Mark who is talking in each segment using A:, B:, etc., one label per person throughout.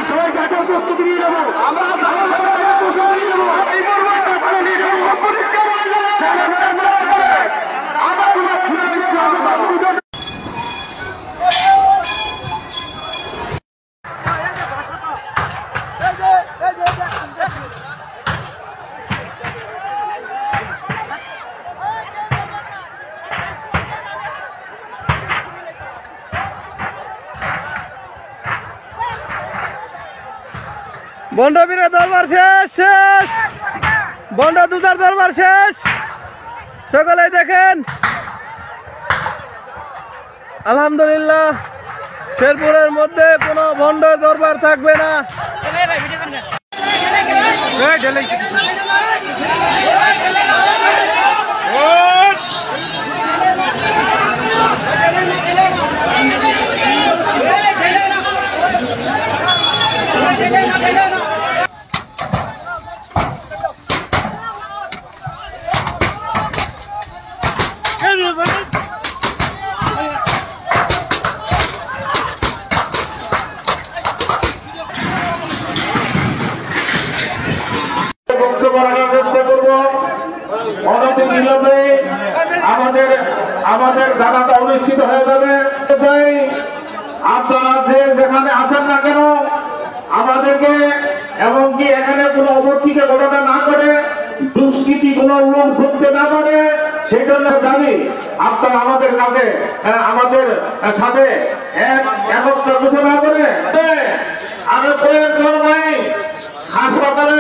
A: সবাই কাটার প্রস্তুতি নিয়ে যাবো আমরা
B: বন্ডবীরের দরবার শেষ বন্ড দুধার দরবার শেষ। সকলেই দেখেন আলহামদুলিল্লাহ শেরপুরের মধ্যে কোনো ভণ্ডের দরবার থাকবে না।
A: আমাদের জানাটা অনুষ্ঠিত হয়ে যাবে। আপনারা যে যেখানে আছেন না কেন আমাদেরকে এমনকি এখানে কোনো অবর্তিকে ঘটনা না করে দুষ্কৃতি কোনো লোক ধরতে না পারে সেই জন্য দাবি আপনারা আমাদের কাছে আমাদের সাথে একত্র ঘোষণা করে আরো প্রয়োজন নাই। হাসপাতালে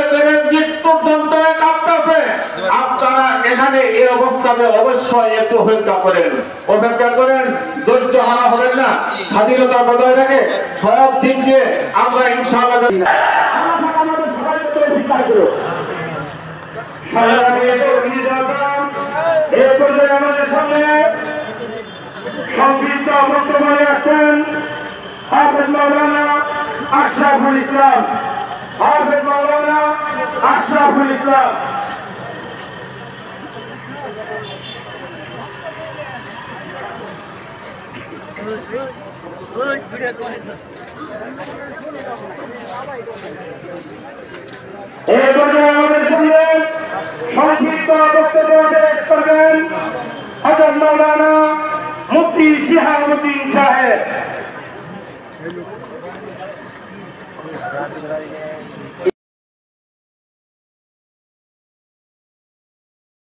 A: মৃত্যুর যন্ত্রণায় কাঁপতেছে, আপনারা এখানে এই অবস্থাতে অবশ্যই একটু অপেক্ষা করেন, ধৈর্য হারা হবেন না, স্বাধীনতা বজায় রেখে সব দিক দিয়ে আমরা ইনশাআল্লাহ আমাদের সামনে সংক্ষিপ্ত বক্তব্যে আসছেন হাফেজ মাওলানা আশরাফুল ইসলাম। হাফেজ মাওলানা আশরাফুল ইসলাম। এই পর্যায়ে আমাদের সামনে সংক্ষিপ্ত বক্তব্য পেশ করবেন হযরত মাওলানা মুফতি শিহাবুদ্দিন সাহেব।